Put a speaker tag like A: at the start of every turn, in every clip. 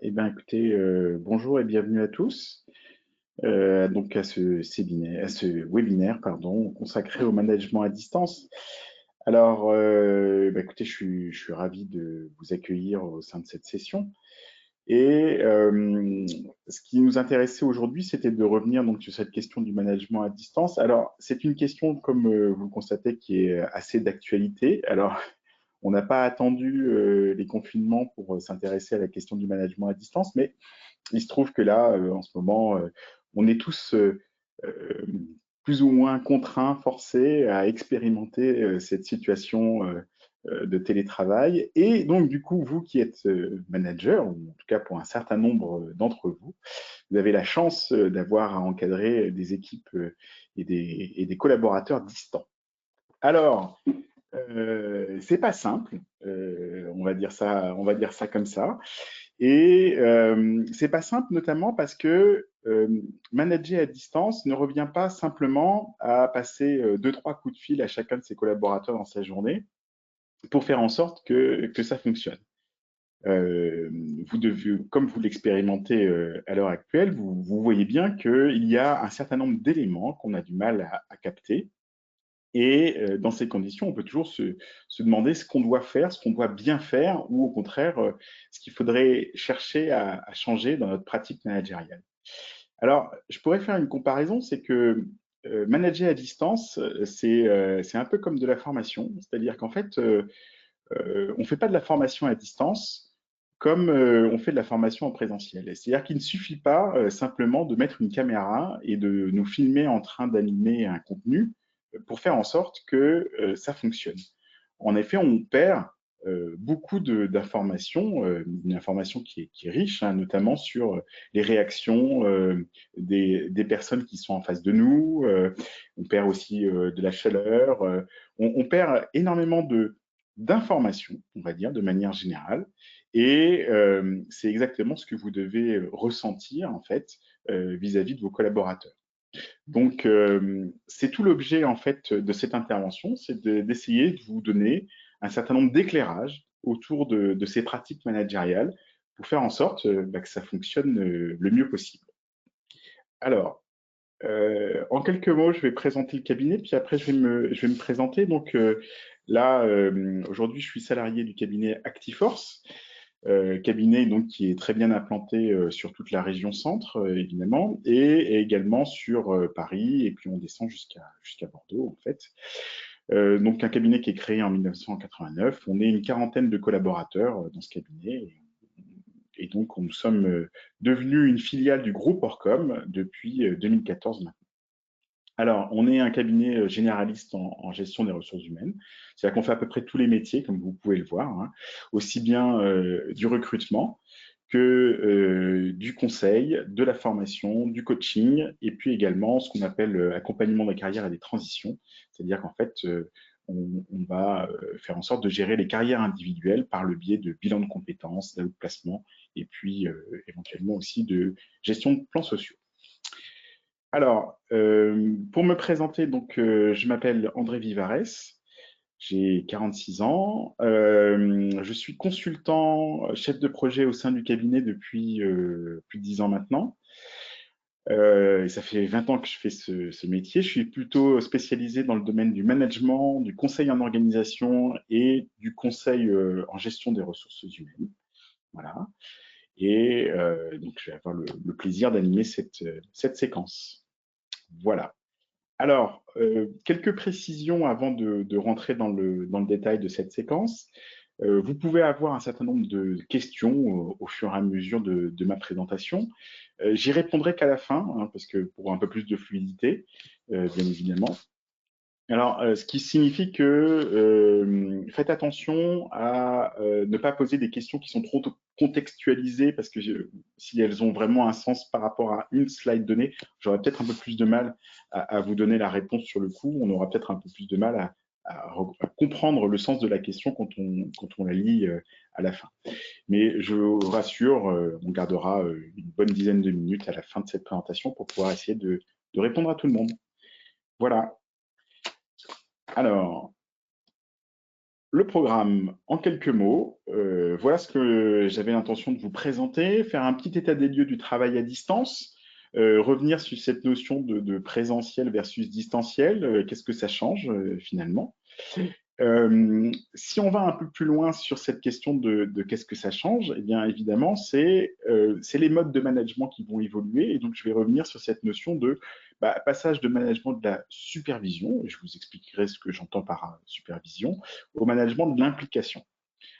A: Eh bien, écoutez, bonjour et bienvenue à tous. Donc à ce webinaire, pardon, consacré au management à distance. Alors, écoutez, je suis ravi de vous accueillir au sein de cette session. Et ce qui nous intéressait aujourd'hui, c'était de revenir donc sur cette question du management à distance. Alors, c'est une question, comme vous le constatez, qui est assez d'actualité. Alors, on n'a pas attendu les confinements pour s'intéresser à la question du management à distance, mais il se trouve que là, en ce moment, on est tous euh, plus ou moins contraints, forcés à expérimenter cette situation de télétravail. Et donc, du coup, vous qui êtes manager, ou en tout cas pour un certain nombre d'entre vous, vous avez la chance d'avoir à encadrer des équipes et des collaborateurs distants. Alors, c'est pas simple, on va dire ça comme ça. Et c'est pas simple notamment parce que manager à distance ne revient pas simplement à passer deux, trois coups de fil à chacun de ses collaborateurs dans sa journée pour faire en sorte que ça fonctionne. Euh, Vous devez, comme vous l'expérimentez à l'heure actuelle, vous voyez bien qu'il y a un certain nombre d'éléments qu'on a du mal à capter. Et dans ces conditions, on peut toujours se demander ce qu'on doit faire, ce qu'on doit bien faire, ou au contraire, ce qu'il faudrait chercher à changer dans notre pratique managériale. Alors, je pourrais faire une comparaison, c'est que manager à distance, c'est un peu comme de la formation, c'est-à-dire qu'en fait, on ne fait pas de la formation à distance comme on fait de la formation en présentiel. C'est-à-dire qu'il ne suffit pas simplement de mettre une caméra et de nous filmer en train d'animer un contenu pour faire en sorte que ça fonctionne. En effet, on perd beaucoup d'informations, une information qui est riche, hein, notamment sur les réactions des personnes qui sont en face de nous. On perd aussi de la chaleur. On perd énormément d'informations, on va dire, de manière générale. Et c'est exactement ce que vous devez ressentir, en fait, vis-à-vis de vos collaborateurs. Donc, c'est tout l'objet en fait de cette intervention, c'est d'essayer de vous donner un certain nombre d'éclairages autour de ces pratiques managériales pour faire en sorte que ça fonctionne le mieux possible. Alors, en quelques mots, je vais présenter le cabinet, puis après je vais me présenter. Donc là, aujourd'hui, je suis salarié du cabinet Actiforce, cabinet donc qui est très bien implanté sur toute la région centre, évidemment, et également sur Paris, et puis on descend jusqu'à Bordeaux, en fait. Donc un cabinet qui est créé en 1989. On est une quarantaine de collaborateurs dans ce cabinet, et donc nous sommes devenus une filiale du groupe Orcom depuis 2014 maintenant. Alors, on est un cabinet généraliste en gestion des ressources humaines. C'est-à-dire qu'on fait à peu près tous les métiers, comme vous pouvez le voir, hein, aussi bien du recrutement que du conseil, de la formation, du coaching, et puis également ce qu'on appelle accompagnement de la carrière et des transitions. C'est-à-dire qu'en fait, on va faire en sorte de gérer les carrières individuelles par le biais de bilans de compétences, d'outplacement, et puis éventuellement aussi de gestion de plans sociaux. Alors, pour me présenter, donc, je m'appelle André Vivares, j'ai 46 ans, je suis consultant, chef de projet au sein du cabinet depuis plus de 10 ans maintenant. Et ça fait 20 ans que je fais ce métier. Je suis plutôt spécialisé dans le domaine du management, du conseil en organisation et du conseil en gestion des ressources humaines. Voilà. Et donc, je vais avoir le plaisir d'animer cette séquence. Voilà. Alors, quelques précisions avant de rentrer dans le détail de cette séquence. Vous pouvez avoir un certain nombre de questions au fur et à mesure de ma présentation. J'y répondrai qu'à la fin, hein, parce que pour un peu plus de fluidité, bien évidemment. Alors, ce qui signifie que faites attention à ne pas poser des questions qui sont trop contextualisées, parce que si elles ont vraiment un sens par rapport à une slide donnée, j'aurai peut-être un peu plus de mal à vous donner la réponse sur le coup. On aura peut-être un peu plus de mal à comprendre le sens de la question quand on la lit à la fin. Mais je vous rassure, on gardera une bonne dizaine de minutes à la fin de cette présentation pour pouvoir essayer de répondre à tout le monde. Voilà. Alors, le programme, en quelques mots, voilà ce que j'avais l'intention de vous présenter, faire un petit état des lieux du travail à distance, revenir sur cette notion de présentiel versus distanciel, qu'est-ce que ça change finalement. Si on va un peu plus loin sur cette question de qu'est-ce que ça change, eh bien évidemment, c'est les modes de management qui vont évoluer. Et donc, je vais revenir sur cette notion de passage de management de la supervision, et je vous expliquerai ce que j'entends par supervision, au management de l'implication.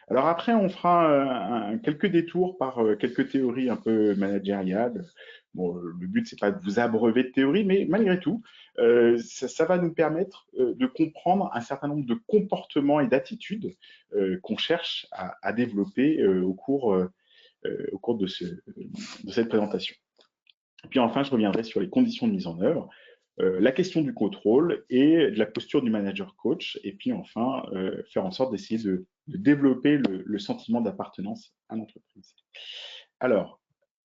A: Alors après, on fera quelques détours par quelques théories un peu managériales. Bon, le but, c'est pas de vous abreuver de théories, mais malgré tout, ça va nous permettre de comprendre un certain nombre de comportements et d'attitudes qu'on cherche à développer au cours de cette présentation. Et puis enfin, je reviendrai sur les conditions de mise en œuvre, la question du contrôle et de la posture du manager coach. Et puis enfin, faire en sorte d'essayer de développer le sentiment d'appartenance à l'entreprise. Alors,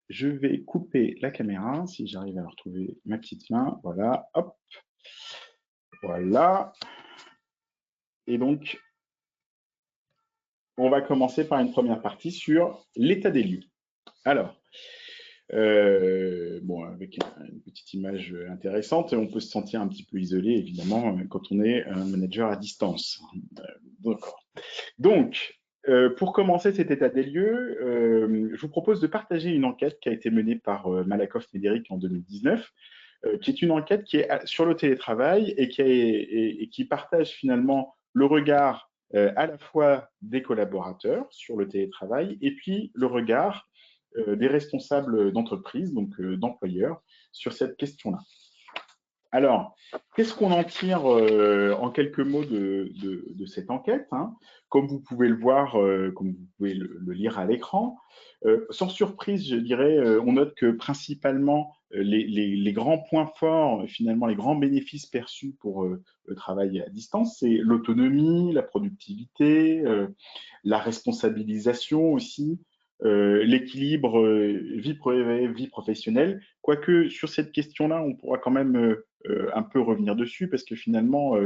A: je vais couper la caméra si j'arrive à retrouver ma petite main. Voilà, hop, voilà. Et donc, on va commencer par une première partie sur l'état des lieux. Alors, bon, avec une petite image intéressante, on peut se sentir un petit peu isolé, évidemment, quand on est un manager à distance. D'accord. Donc, pour commencer cet état des lieux, je vous propose de partager une enquête qui a été menée par Malakoff-Médéric en 2019, qui est une enquête qui est sur le télétravail et qui partage finalement le regard à la fois des collaborateurs sur le télétravail et puis le regard des responsables d'entreprise, donc d'employeurs, sur cette question-là. Alors, qu'est-ce qu'on en tire en quelques mots de cette enquête, hein? Comme vous pouvez le voir, comme vous pouvez le lire à l'écran, sans surprise, je dirais, on note que principalement les grands points forts, finalement les grands bénéfices perçus pour le travail à distance, c'est l'autonomie, la productivité, la responsabilisation aussi, l'équilibre vie professionnelle. Quoique sur cette question-là, on pourra quand même un peu revenir dessus parce que finalement,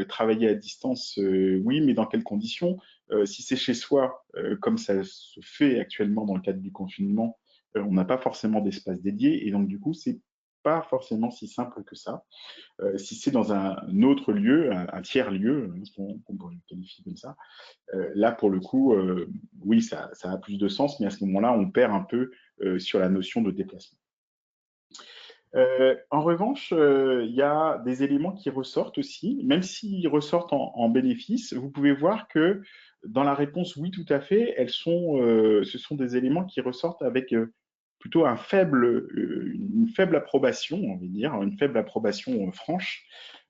A: travailler à distance, oui, mais dans quelles conditions? Si c'est chez soi, comme ça se fait actuellement dans le cadre du confinement, on n'a pas forcément d'espace dédié et donc du coup, c'est pas forcément si simple que ça. Si c'est dans un autre lieu, un tiers lieu, qu'on pourrait le qualifier comme ça, là pour le coup, oui, ça a plus de sens, mais à ce moment-là, on perd un peu sur la notion de déplacement. En revanche, il y a des éléments qui ressortent aussi, même s'ils ressortent en bénéfice, vous pouvez voir que dans la réponse oui, tout à fait, ce sont des éléments qui ressortent avec plutôt une faible approbation, on va dire, une faible approbation franche,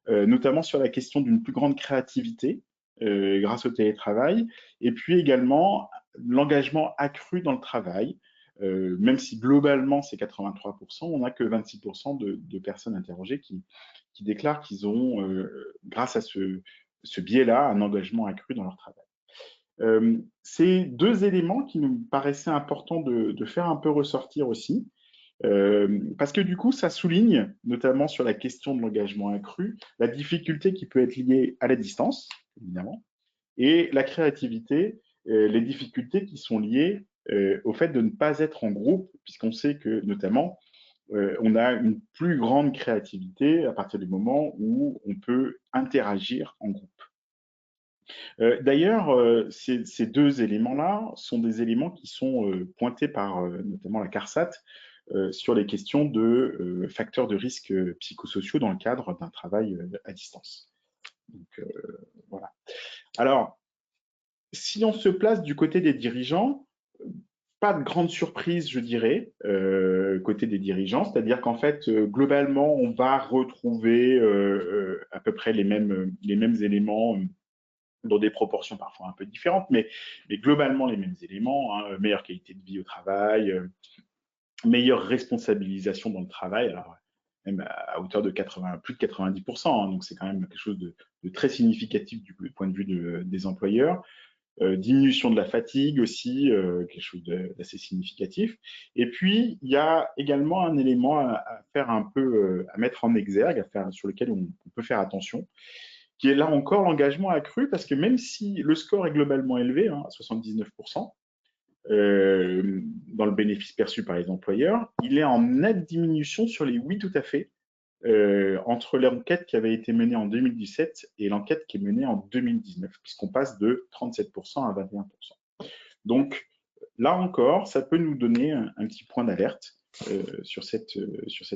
A: notamment sur la question d'une plus grande créativité grâce au télétravail, et puis également l'engagement accru dans le travail, même si globalement c'est 83%, on n'a que 26% de personnes interrogées qui déclarent qu'ils ont, grâce à ce biais-là, un engagement accru dans leur travail. C'est deux éléments qui nous paraissaient importants de faire un peu ressortir aussi, parce que du coup, ça souligne, notamment sur la question de l'engagement accru, la difficulté qui peut être liée à la distance, évidemment, et la créativité, les difficultés qui sont liées au fait de ne pas être en groupe, puisqu'on sait que notamment, on a une plus grande créativité à partir du moment où on peut interagir en groupe. D'ailleurs, ces deux éléments-là sont des éléments qui sont pointés par notamment la CARSAT sur les questions de facteurs de risque psychosociaux dans le cadre d'un travail à distance. Donc, voilà. Alors, si on se place du côté des dirigeants, pas de grande surprise, je dirais, côté des dirigeants, c'est-à-dire qu'en fait, globalement, on va retrouver à peu près les mêmes éléments dans des proportions parfois un peu différentes, mais globalement les mêmes éléments, hein, meilleure qualité de vie au travail, meilleure responsabilisation dans le travail, alors même à hauteur de plus de 90%, hein, donc c'est quand même quelque chose de très significatif du point de vue des employeurs. Diminution de la fatigue aussi, quelque chose d'assez significatif. Et puis, il y a également un élément à faire un peu, à mettre en exergue, sur lequel on peut faire attention, qui est là encore l'engagement accru, parce que même si le score est globalement élevé, à 79%, dans le bénéfice perçu par les employeurs, il est en nette diminution sur les oui tout à fait, entre l'enquête qui avait été menée en 2017 et l'enquête qui est menée en 2019, puisqu'on passe de 37% à 21%. Donc, là encore, ça peut nous donner un petit point d'alerte sur cette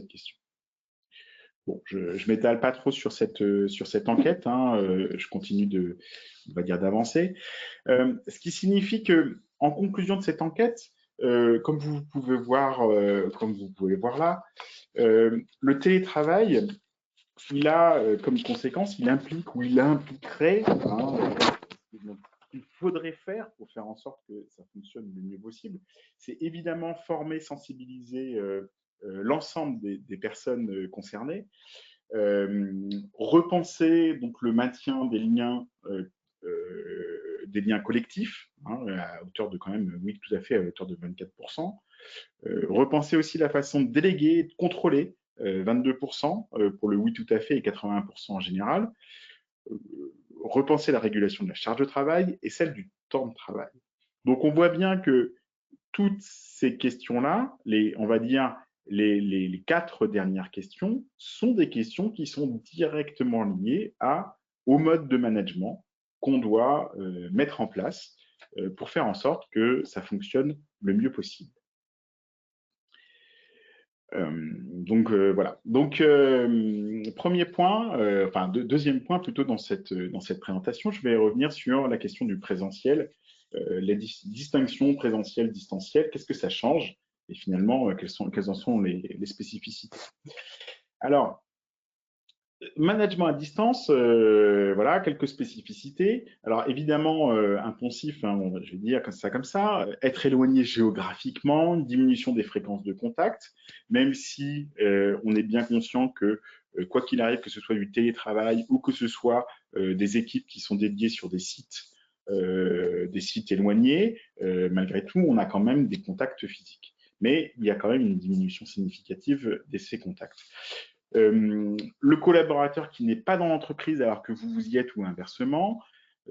A: question. Bon, je ne m'étale pas trop sur cette enquête, je continue on va dire, d'avancer. Ce qui signifie que, en conclusion de cette enquête, comme vous pouvez voir là, le télétravail, il a comme conséquence, il implique ou il impliquerait, il faudrait faire pour faire en sorte que ça fonctionne le mieux possible, c'est évidemment former, sensibiliser l'ensemble des personnes concernées, repenser donc le maintien des liens collectifs, à hauteur de quand même, oui, tout à fait, à hauteur de 24%. Repenser aussi la façon de déléguer et de contrôler, 22% pour le oui tout à fait et 81% en général. Repenser la régulation de la charge de travail et celle du temps de travail. Donc on voit bien que toutes ces questions-là, on va dire les 4 dernières questions, sont des questions qui sont directement liées au mode de management qu'on doit mettre en place pour faire en sorte que ça fonctionne le mieux possible. Voilà. Donc, premier point, deuxième point plutôt dans cette présentation, je vais revenir sur la question du présentiel, les distinctions présentiel-distanciel, qu'est-ce que ça change et finalement, quelles en sont les spécificités. Alors, management à distance, voilà, quelques spécificités. Alors évidemment, un poncif, je vais dire comme ça, être éloigné géographiquement, une diminution des fréquences de contact, même si on est bien conscient que quoi qu'il arrive, que ce soit du télétravail ou que ce soit des équipes qui sont dédiées sur des sites éloignés, malgré tout, on a quand même des contacts physiques. Mais il y a quand même une diminution significative de ces contacts. Le collaborateur qui n'est pas dans l'entreprise alors que vous y êtes ou inversement,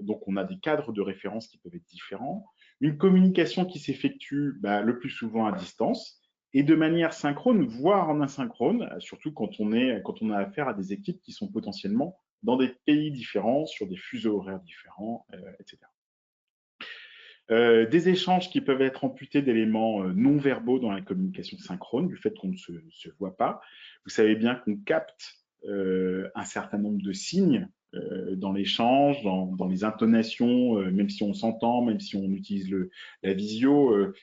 A: donc on a des cadres de référence qui peuvent être différents, une communication qui s'effectue le plus souvent à distance et de manière synchrone, voire en asynchrone, surtout quand on a affaire à des équipes qui sont potentiellement dans des pays différents, sur des fuseaux horaires différents, etc. Des échanges qui peuvent être amputés d'éléments non verbaux dans la communication synchrone, du fait qu'on ne se voit pas. Vous savez bien qu'on capte un certain nombre de signes dans l'échange, dans les intonations, même si on s'entend, même si on utilise la visio,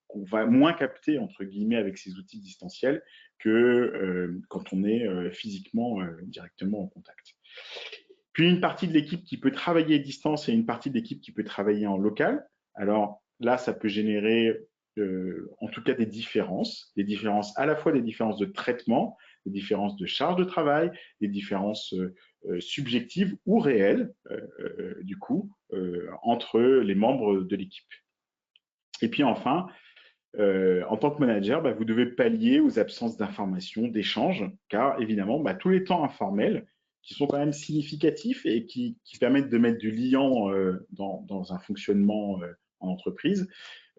A: qu'on va moins capter, entre guillemets, avec ces outils distanciels que quand on est physiquement directement en contact. Puis une partie de l'équipe qui peut travailler à distance et une partie de l'équipe qui peut travailler en local. Alors là, ça peut générer en tout cas des différences à la fois des différences de traitement, des différences de charge de travail, des différences subjectives ou réelles, du coup, entre les membres de l'équipe. Et puis enfin, en tant que manager, vous devez pallier aux absences d'informations, d'échanges, car évidemment, tous les temps informels, qui sont quand même significatifs et qui permettent de mettre du liant dans un fonctionnement en entreprise,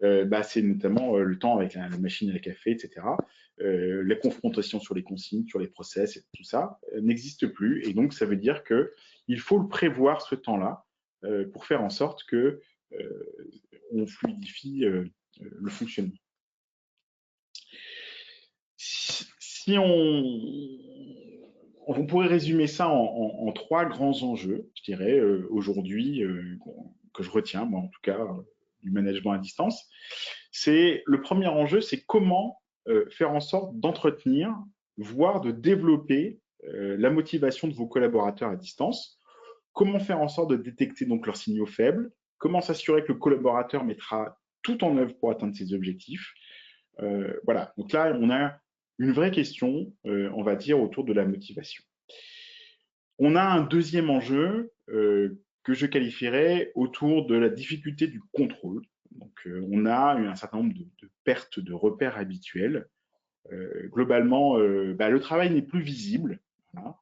A: c'est notamment le temps avec la machine à la café, etc. Les confrontations sur les consignes, sur les process, et tout ça n'existe plus. Et donc, ça veut dire qu'il faut le prévoir, ce temps-là, pour faire en sorte que on fluidifie le fonctionnement. Si on pourrait résumer ça en 3 grands enjeux, je dirais, aujourd'hui, que je retiens, moi en tout cas, du management à distance. Le premier enjeu, c'est comment faire en sorte d'entretenir, voire de développer la motivation de vos collaborateurs à distance. Comment faire en sorte de détecter donc leurs signaux faibles. Comment s'assurer que le collaborateur mettra tout en œuvre pour atteindre ses objectifs. Voilà, donc là, on a une vraie question, on va dire, autour de la motivation. On a un deuxième enjeu que je qualifierais autour de la difficulté du contrôle. Donc, on a un certain nombre de pertes de repères habituels. Globalement, le travail n'est plus visible. Voilà.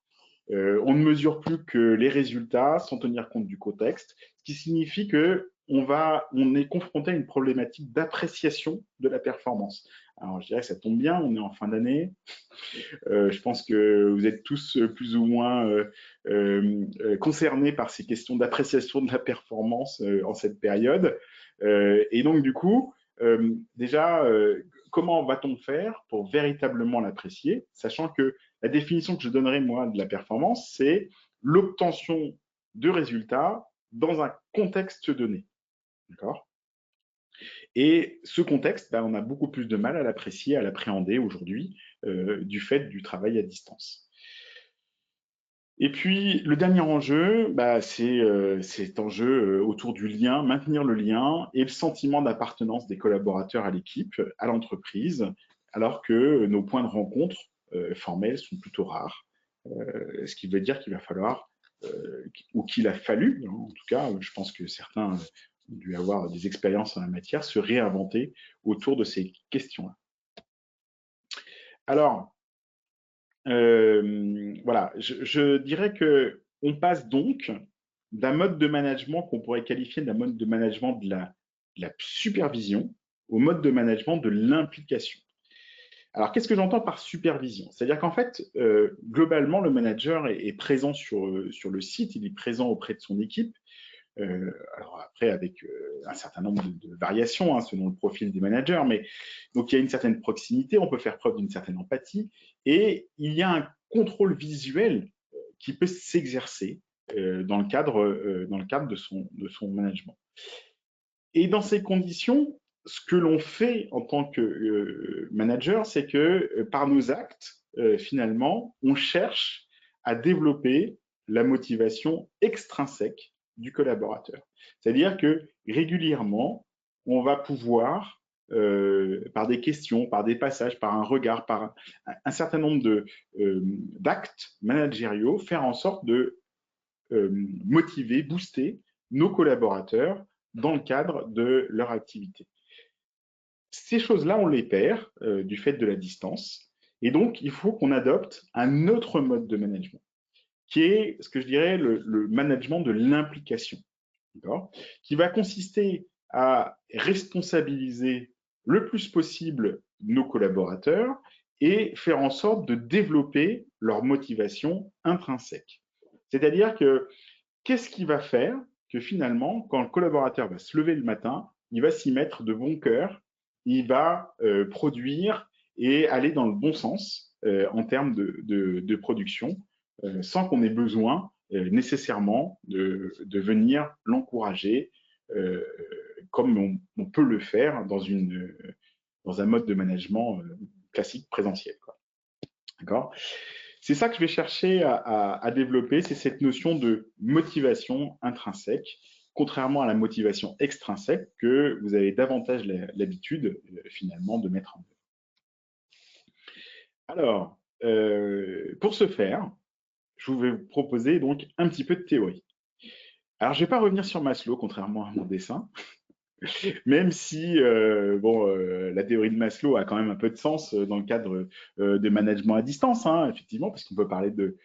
A: On ne mesure plus que les résultats sans tenir compte du contexte, ce qui signifie que on est confronté à une problématique d'appréciation de la performance. Alors, je dirais que ça tombe bien, on est en fin d'année. Je pense que vous êtes tous plus ou moins concernés par ces questions d'appréciation de la performance en cette période. Et donc, du coup, déjà, comment va-t-on faire pour véritablement l'apprécier, sachant que la définition que je donnerai, moi, de la performance, c'est l'obtention de résultats dans un contexte donné. D'accord? Et ce contexte, on a beaucoup plus de mal à l'apprécier, à l'appréhender aujourd'hui, du fait du travail à distance. Et puis, le dernier enjeu, c'est cet enjeu autour du lien, maintenir le lien et le sentiment d'appartenance des collaborateurs à l'équipe, à l'entreprise, alors que nos points de rencontre formels sont plutôt rares. Ce qui veut dire qu'il va falloir, ou qu'il a fallu, hein, en tout cas, je pense que certains ont dû avoir des expériences en la matière, se réinventer autour de ces questions-là. Alors, voilà, je dirais que on passe donc d'un mode de management qu'on pourrait qualifier d'un mode de management de la supervision au mode de management de l'implication. Alors, qu'est-ce que j'entends par supervision? C'est-à-dire qu'en fait, globalement, le manager est présent sur le site, il est présent auprès de son équipe. Alors après, avec un certain nombre de variations selon le profil des managers, mais donc il y a une certaine proximité, on peut faire preuve d'une certaine empathie, et il y a un contrôle visuel qui peut s'exercer dans le cadre de son management. Et dans ces conditions, ce que l'on fait en tant que manager, c'est que par nos actes, finalement, on cherche à développer la motivation extrinsèque du collaborateur. C'est-à-dire que régulièrement, on va pouvoir, par des questions, par des passages, par un regard, par un certain nombre d'actes managériaux, faire en sorte de motiver, booster nos collaborateurs dans le cadre de leur activité. Ces choses-là, on les perd du fait de la distance. Et donc, il faut qu'on adopte un autre mode de management, qui est ce que je dirais le management de l'implication, qui va consister à responsabiliser le plus possible nos collaborateurs et faire en sorte de développer leur motivation intrinsèque. C'est-à-dire que qu'est-ce qui va faire que finalement, quand le collaborateur va se lever le matin, il va s'y mettre de bon cœur, il va produire et aller dans le bon sens en termes de production, sans qu'on ait besoin nécessairement de venir l'encourager comme on peut le faire dans un mode de management classique présentiel. D'accord? C'est ça que je vais chercher à développer, c'est cette notion de motivation intrinsèque, contrairement à la motivation extrinsèque que vous avez davantage l'habitude finalement de mettre en œuvre. Alors, pour ce faire, je vais vous proposer donc un petit peu de théorie. Alors, je ne vais pas revenir sur Maslow, contrairement à mon dessin, même si la théorie de Maslow a quand même un peu de sens dans le cadre de management à distance, effectivement, parce qu'on peut parler de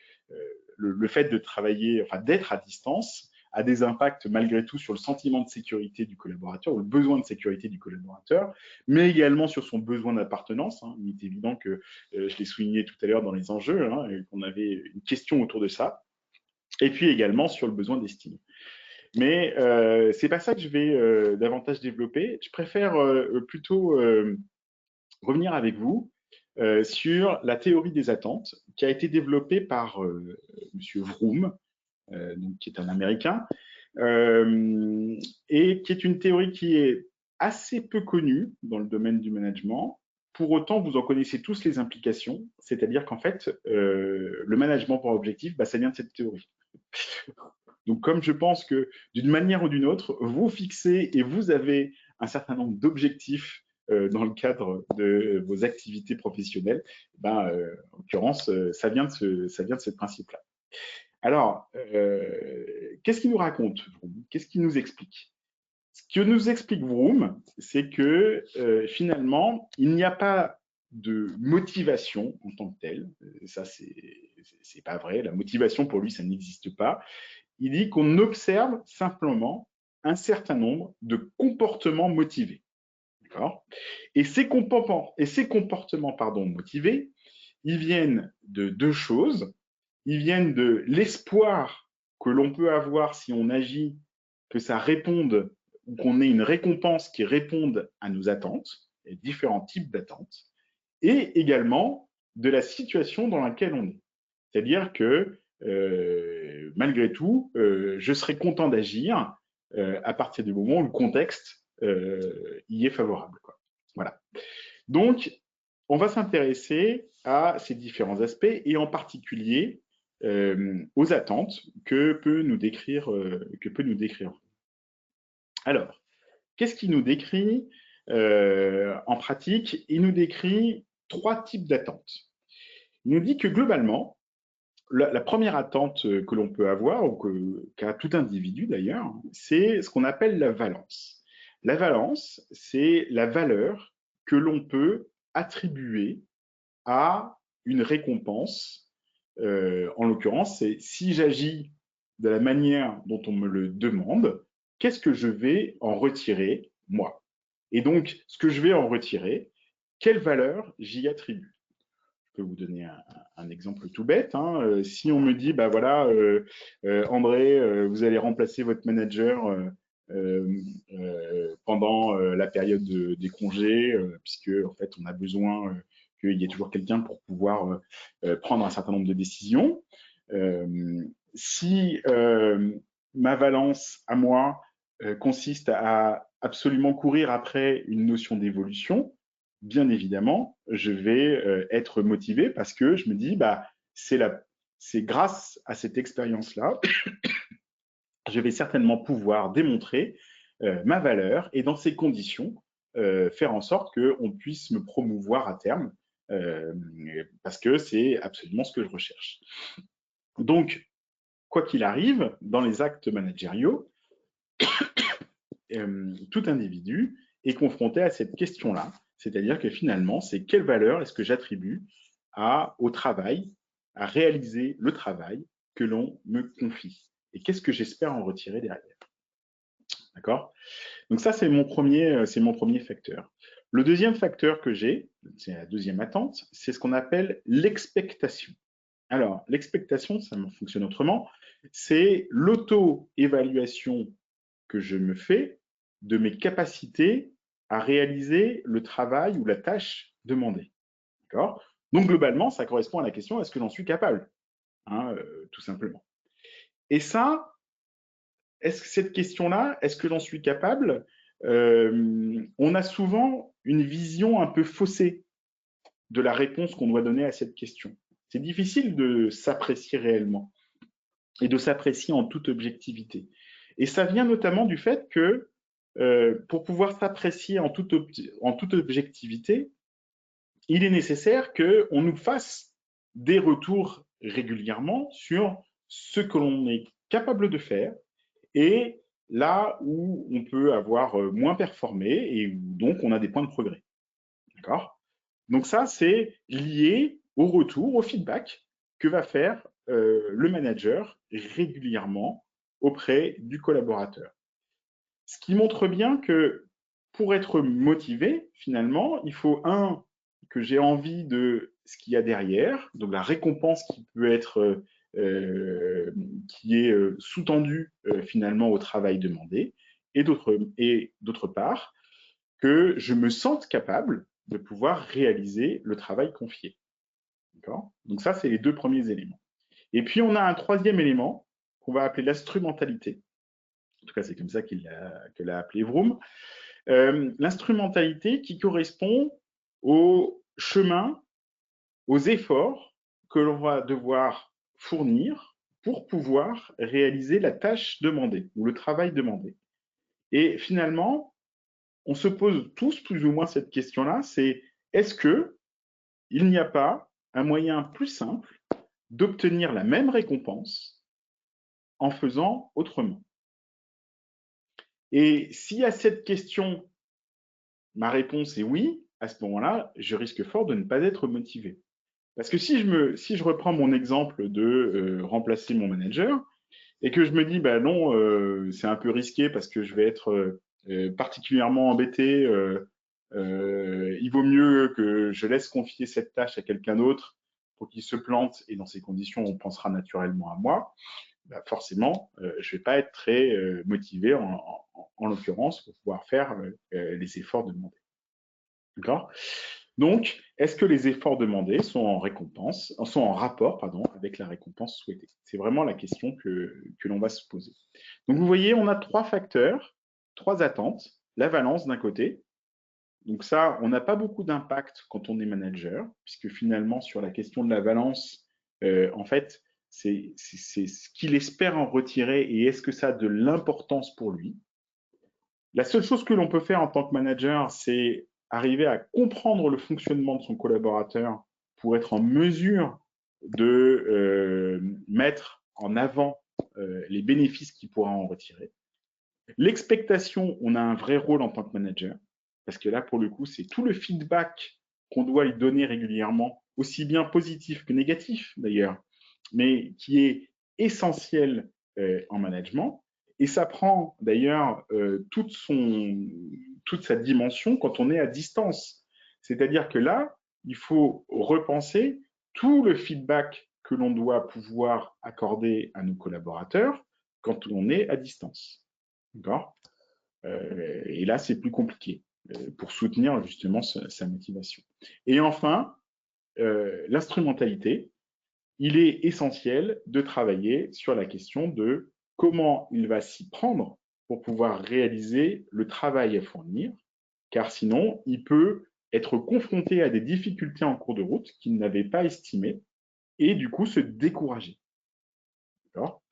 A: le fait de travailler, enfin d'être à distance, a des impacts malgré tout sur le sentiment de sécurité du collaborateur, ou le besoin de sécurité du collaborateur, mais également sur son besoin d'appartenance. Il est évident que, je l'ai souligné tout à l'heure dans les enjeux, qu'on avait une question autour de ça, et puis également sur le besoin d'estime. Mais c'est pas ça que je vais davantage développer. Je préfère plutôt revenir avec vous sur la théorie des attentes qui a été développée par Monsieur Vroom, donc, qui est un Américain, et qui est une théorie qui est assez peu connue dans le domaine du management. Pour autant, vous en connaissez tous les implications, c'est-à-dire qu'en fait, le management pour objectif, ça vient de cette théorie. Donc, comme je pense que d'une manière ou d'une autre, vous fixez et vous avez un certain nombre d'objectifs dans le cadre de vos activités professionnelles, en l'occurrence, ça vient de ce principe-là. Alors, qu'est-ce qu'il nous raconte, Vroom? Qu'est-ce qu'il nous explique? Ce que nous explique Vroom, c'est que finalement, il n'y a pas de motivation en tant que telle. Ça, c'est pas vrai. La motivation pour lui, ça n'existe pas. Il dit qu'on observe simplement un certain nombre de comportements motivés. D'accord. Et ces comportements motivés, ils viennent de deux choses. Ils viennent de l'espoir que l'on peut avoir si on agit, que ça réponde ou qu'on ait une récompense qui réponde à nos attentes, et différents types d'attentes, et également de la situation dans laquelle on est. C'est-à-dire que malgré tout, je serai content d'agir à partir du moment où le contexte y est favorable, quoi. Voilà. Donc, on va s'intéresser à ces différents aspects et en particulier aux attentes que peut nous décrire. Alors, qu'est-ce qu'il nous décrit en pratique? Il nous décrit trois types d'attentes. Il nous dit que globalement, la première attente que l'on peut avoir, ou qu'a tout individu d'ailleurs, c'est ce qu'on appelle la valence. La valence, c'est la valeur que l'on peut attribuer à une récompense. En l'occurrence, c'est si j'agis de la manière dont on me le demande, qu'est-ce que je vais en retirer, moi? Et donc, ce que je vais en retirer, quelle valeur j'y attribue? Je peux vous donner un exemple tout bête, hein. Si on me dit, bah voilà, André, vous allez remplacer votre manager pendant la période des congés, puisque en fait, on a besoin qu'il y ait toujours quelqu'un pour pouvoir prendre un certain nombre de décisions. Si ma valence à moi consiste à absolument courir après une notion d'évolution, bien évidemment, je vais être motivé parce que je me dis, bah, c'est grâce à cette expérience-là, je vais certainement pouvoir démontrer ma valeur et dans ces conditions, faire en sorte qu'on puisse me promouvoir à terme parce que c'est absolument ce que je recherche. Donc, quoi qu'il arrive, dans les actes managériaux, tout individu est confronté à cette question-là, c'est-à-dire que finalement, c'est quelle valeur est-ce que j'attribue au travail, à réaliser le travail que l'on me confie et qu'est-ce que j'espère en retirer derrière. D'accord? Donc ça, c'est mon premier facteur. Le deuxième facteur que j'ai, c'est la deuxième attente, c'est ce qu'on appelle l'expectation. Alors, l'expectation, ça fonctionne autrement, c'est l'auto-évaluation que je me fais de mes capacités à réaliser le travail ou la tâche demandée. D'accord? Donc, globalement, ça correspond à la question, est-ce que j'en suis capable? Hein, tout simplement. Et ça, cette question-là, est-ce que j'en suis capable? On a souvent une vision un peu faussée de la réponse qu'on doit donner à cette question. C'est difficile de s'apprécier réellement et de s'apprécier en toute objectivité. Et ça vient notamment du fait que pour pouvoir s'apprécier en toute objectivité, il est nécessaire qu'on nous fasse des retours régulièrement sur ce que l'on est capable de faire et là où on peut avoir moins performé et où donc on a des points de progrès. D'accord? Donc ça, c'est lié au retour, au feedback que va faire le manager régulièrement auprès du collaborateur. Ce qui montre bien que pour être motivé, finalement, il faut que j'ai envie de ce qu'il y a derrière, donc la récompense qui peut être qui est sous-tendue finalement au travail demandé, et d'autre part, que je me sente capable de pouvoir réaliser le travail confié. D'accord? Donc ça, c'est les deux premiers éléments. Et puis, on a un troisième élément qu'on va appeler l'instrumentalité. En tout cas, c'est comme ça que l'a appelé Vroom. L'instrumentalité qui correspond au chemin, aux efforts que l'on va devoir fournir pour pouvoir réaliser la tâche demandée ou le travail demandé. Et finalement, on se pose tous plus ou moins cette question-là, c'est est-ce que il n'y a pas un moyen plus simple d'obtenir la même récompense en faisant autrement? Et si à cette question, ma réponse est oui, à ce moment-là, je risque fort de ne pas être motivé. Parce que si je reprends mon exemple de remplacer mon manager et que je me dis, bah non, c'est un peu risqué parce que je vais être particulièrement embêté, il vaut mieux que je laisse confier cette tâche à quelqu'un d'autre pour qu'il se plante et dans ces conditions, on pensera naturellement à moi. Bah forcément, je vais pas être très motivé en l'occurrence pour pouvoir faire les efforts demandés. D'accord. Donc, est-ce que les efforts demandés sont en rapport, pardon, avec la récompense souhaitée? C'est vraiment la question que l'on va se poser. Donc, vous voyez, on a trois facteurs, trois attentes. La valence d'un côté. Donc ça, on n'a pas beaucoup d'impact quand on est manager, puisque finalement, sur la question de la valence, en fait, c'est ce qu'il espère en retirer et est-ce que ça a de l'importance pour lui. La seule chose que l'on peut faire en tant que manager, c'est arriver à comprendre le fonctionnement de son collaborateur pour être en mesure de mettre en avant les bénéfices qu'il pourra en retirer. L'expectation, on a un vrai rôle en tant que manager, parce que là, pour le coup, c'est tout le feedback qu'on doit lui donner régulièrement, aussi bien positif que négatif d'ailleurs, mais qui est essentiel en management. Et ça prend d'ailleurs toute sa dimension quand on est à distance. C'est-à-dire que là, il faut repenser tout le feedback que l'on doit pouvoir accorder à nos collaborateurs quand on est à distance. D'accord. Et là, c'est plus compliqué pour soutenir justement sa motivation. Et enfin, l'instrumentalité, il est essentiel de travailler sur la question de comment il va s'y prendre pour pouvoir réaliser le travail à fournir, car sinon, il peut être confronté à des difficultés en cours de route qu'il n'avait pas estimées et du coup se décourager. D'accord.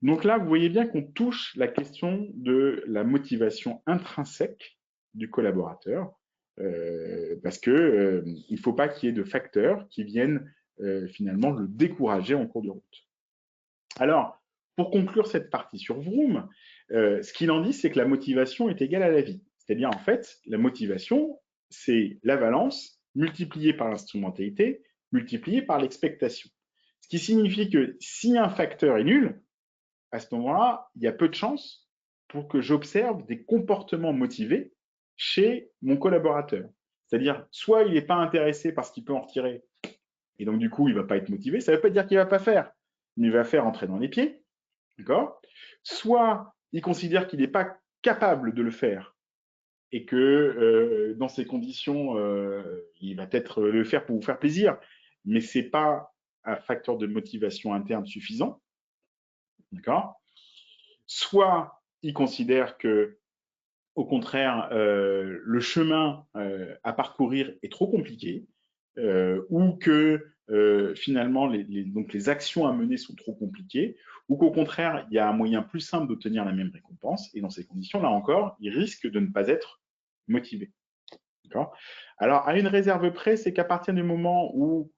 A: Donc là, vous voyez bien qu'on touche la question de la motivation intrinsèque du collaborateur, parce que il ne faut pas qu'il y ait de facteurs qui viennent finalement le décourager en cours de route. Alors, pour conclure cette partie sur Vroom, ce qu'il en dit, c'est que la motivation est égale à la vie. C'est-à-dire, en fait, la motivation, c'est la valence multipliée par l'instrumentalité, multipliée par l'expectation. Ce qui signifie que si un facteur est nul, à ce moment-là, il y a peu de chances pour que j'observe des comportements motivés chez mon collaborateur. C'est-à-dire, soit il n'est pas intéressé parce qu'il peut en retirer, et donc du coup, il ne va pas être motivé. Ça ne veut pas dire qu'il ne va pas faire, mais il va faire entrer dans les pieds. D'accord. Soit il considère qu'il n'est pas capable de le faire et que dans ces conditions, il va peut-être le faire pour vous faire plaisir, mais ce n'est pas un facteur de motivation interne suffisant. D'accord. Soit il considère que, au contraire, le chemin à parcourir est trop compliqué, ou que finalement donc les actions à mener sont trop compliquées, ou qu'au contraire, il y a un moyen plus simple d'obtenir la même récompense, et dans ces conditions, là encore, il risque de ne pas être motivé. Alors, à une réserve près, c'est qu'à partir du moment où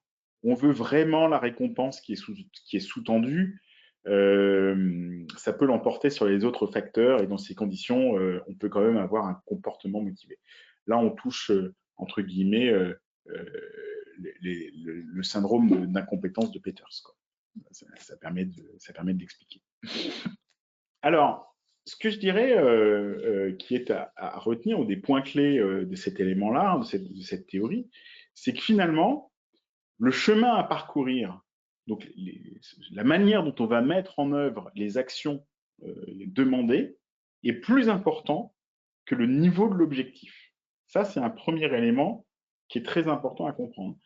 A: on veut vraiment la récompense qui est sous-tendue, ça peut l'emporter sur les autres facteurs et dans ces conditions, on peut quand même avoir un comportement motivé. Là, on touche, entre guillemets, le syndrome d'incompétence de Peters, quoi. Ça permet de l'expliquer. Alors, ce que je dirais qui est à retenir, ou des points clés de cet élément-là, de cette théorie, c'est que finalement, le chemin à parcourir, donc la manière dont on va mettre en œuvre les actions demandées, est plus important que le niveau de l'objectif. Ça, c'est un premier élément qui est très important à comprendre.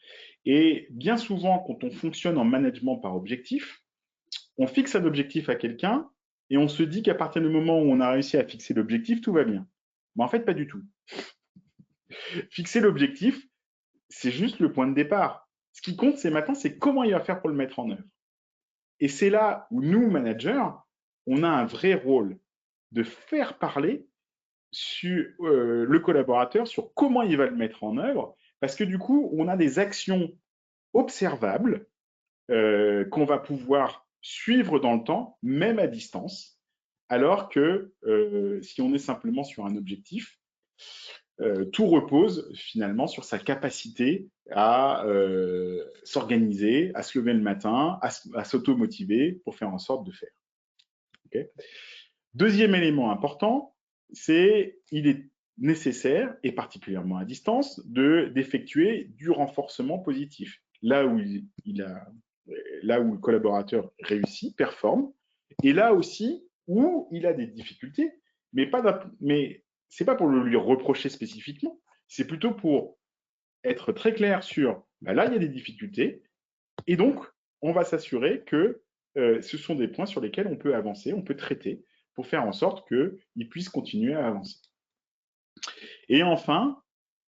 A: Et bien souvent, quand on fonctionne en management par objectif, on fixe un objectif à quelqu'un et on se dit qu'à partir du moment où on a réussi à fixer l'objectif, tout va bien. Mais en fait, pas du tout. Fixer l'objectif, c'est juste le point de départ. Ce qui compte, c'est maintenant, c'est comment il va faire pour le mettre en œuvre. Et c'est là où nous, managers, on a un vrai rôle de faire parler sur le collaborateur sur comment il va le mettre en œuvre, parce que du coup, on a des actions observables qu'on va pouvoir suivre dans le temps, même à distance, alors que si on est simplement sur un objectif, tout repose finalement sur sa capacité à s'organiser, à se lever le matin, à s'auto-motiver pour faire en sorte de faire. Okay. Deuxième élément important, c'est il est nécessaire, et particulièrement à distance, d'effectuer du renforcement positif. Là où là où le collaborateur réussit, performe, et là aussi où il a des difficultés, mais c'est pas pour le lui reprocher spécifiquement, c'est plutôt pour être très clair sur bah là il y a des difficultés, et donc on va s'assurer que ce sont des points sur lesquels on peut avancer, on peut traiter pour faire en sorte qu'il puisse continuer à avancer. Et enfin,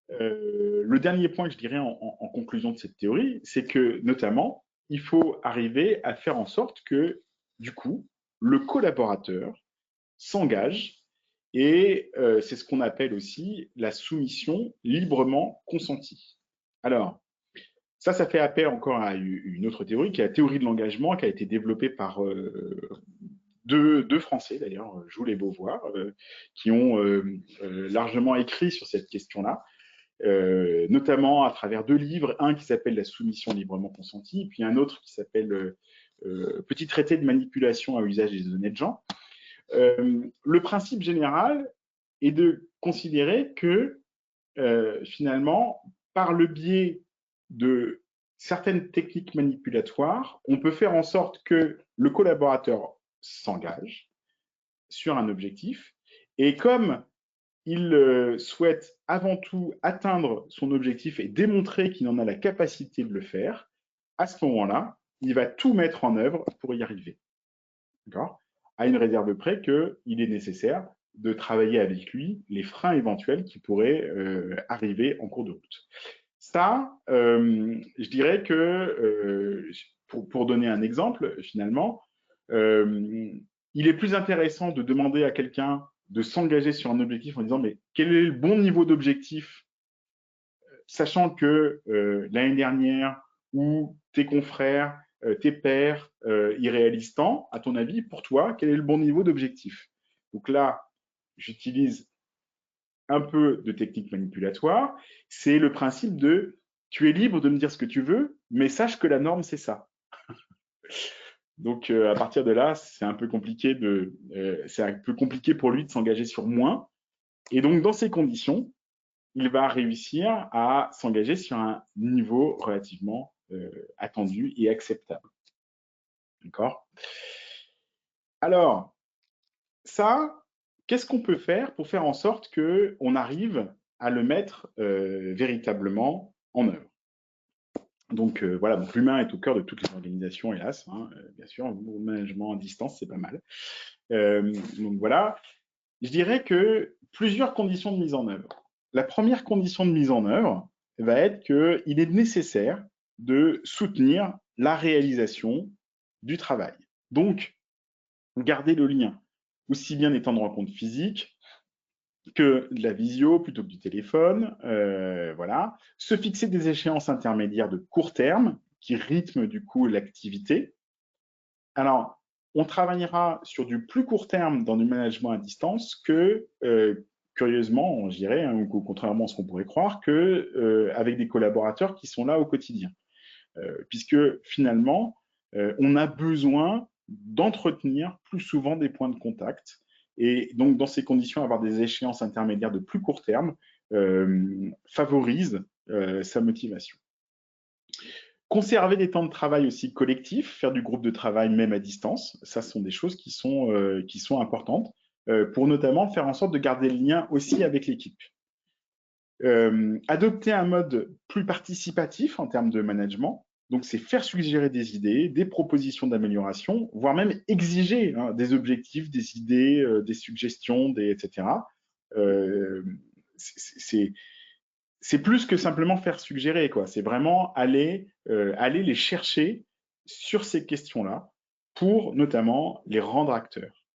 A: le dernier point que je dirais en conclusion de cette théorie, c'est que notamment, il faut arriver à faire en sorte que, du coup, le collaborateur s'engage et c'est ce qu'on appelle aussi la soumission librement consentie. Alors, ça fait appel encore à une autre théorie, qui est la théorie de l'engagement, qui a été développée par deux Français, d'ailleurs, Joule et Beauvoir, qui ont largement écrit sur cette question-là, notamment à travers deux livres, un qui s'appelle La soumission librement consentie, puis un autre qui s'appelle Petit traité de manipulation à usage des honnêtes gens. Le principe général est de considérer que finalement, par le biais de certaines techniques manipulatoires, on peut faire en sorte que le collaborateur s'engage sur un objectif, et comme il souhaite avant tout atteindre son objectif et démontrer qu'il en a la capacité de le faire, à ce moment-là, il va tout mettre en œuvre pour y arriver. D'accord ? À une réserve près qu'il est nécessaire de travailler avec lui les freins éventuels qui pourraient arriver en cours de route. Ça, je dirais que, pour donner un exemple, finalement, il est plus intéressant de demander à quelqu'un de s'engager sur un objectif en disant mais quel est le bon niveau d'objectif, sachant que l'année dernière ou tes confrères, tes pairs y réalisent tant, à ton avis, pour toi, quel est le bon niveau d'objectif? Donc là, j'utilise un peu de technique manipulatoire, c'est le principe de tu es libre de me dire ce que tu veux, mais sache que la norme, c'est ça. Donc, à partir de là, c'est un peu compliqué pour lui de s'engager sur moins. Et donc, dans ces conditions, il va réussir à s'engager sur un niveau relativement attendu et acceptable. D'accord? Alors, ça, qu'est-ce qu'on peut faire pour faire en sorte qu'on arrive à le mettre véritablement en œuvre? Donc voilà, donc l'humain est au cœur de toutes les organisations, hélas, hein, bien sûr, le management à distance, c'est pas mal. Donc voilà, je dirais que plusieurs conditions de mise en œuvre. La première condition de mise en œuvre va être qu'il est nécessaire de soutenir la réalisation du travail. Donc, garder le lien, aussi bien des temps de rencontre physique que de la visio plutôt que du téléphone, voilà. Se fixer des échéances intermédiaires de court terme qui rythment du coup l'activité. Alors, on travaillera sur du plus court terme dans du management à distance que, curieusement, je dirais, hein, ou contrairement à ce qu'on pourrait croire, que avec des collaborateurs qui sont là au quotidien. Puisque finalement, on a besoin d'entretenir plus souvent des points de contact. Et donc, dans ces conditions, avoir des échéances intermédiaires de plus court terme favorise sa motivation. Conserver des temps de travail aussi collectifs, faire du groupe de travail même à distance, ça sont des choses qui sont importantes pour notamment faire en sorte de garder le lien aussi avec l'équipe. Adopter un mode plus participatif en termes de management, donc c'est faire suggérer des idées, des propositions d'amélioration, voire même exiger hein, des objectifs, des idées, des suggestions, etc. C'est plus que simplement faire suggérer, quoi. C'est vraiment aller les chercher sur ces questions-là pour notamment les rendre acteurs.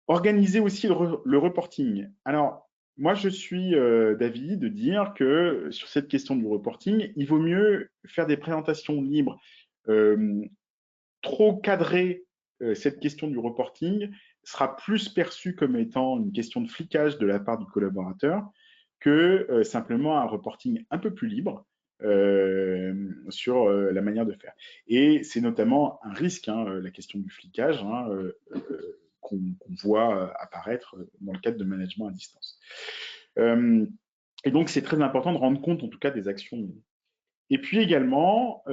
A: Organiser aussi le reporting. Alors, moi, je suis d'avis de dire que sur cette question du reporting, il vaut mieux faire des présentations libres. Trop cadrer cette question du reporting sera plus perçu comme étant une question de flicage de la part du collaborateur que simplement un reporting un peu plus libre, sur la manière de faire. Et c'est notamment un risque, hein, la question du flicage, hein, qu'on voit apparaître dans le cadre de management à distance. Et donc, c'est très important de rendre compte, en tout cas, des actions menées. Et puis également,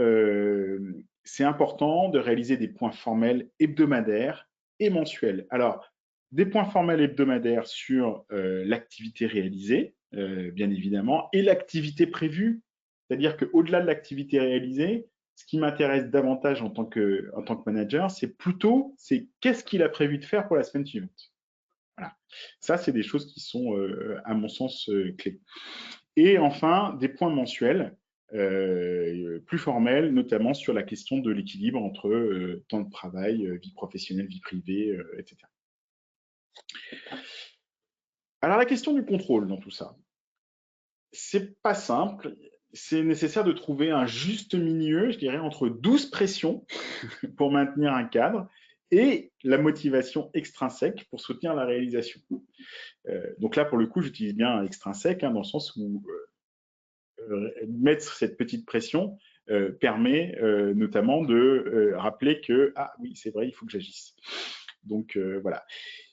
A: c'est important de réaliser des points formels hebdomadaires et mensuels. Alors, des points formels hebdomadaires sur l'activité réalisée, bien évidemment, et l'activité prévue. C'est-à-dire qu'au-delà de l'activité réalisée, ce qui m'intéresse davantage en tant que manager, c'est plutôt qu'est-ce qu'il a prévu de faire pour la semaine suivante. Voilà. Ça, c'est des choses qui sont, à mon sens, clés. Et enfin, des points mensuels, plus formels, notamment sur la question de l'équilibre entre temps de travail, vie professionnelle, vie privée, etc. Alors, la question du contrôle dans tout ça, c'est pas simple. C'est nécessaire de trouver un juste milieu, je dirais, entre 12 pressions pour maintenir un cadre et la motivation extrinsèque pour soutenir la réalisation. Donc là, pour le coup, j'utilise bien extrinsèque, hein, dans le sens où mettre cette petite pression permet notamment de rappeler que, ah oui, c'est vrai, il faut que j'agisse. Donc voilà.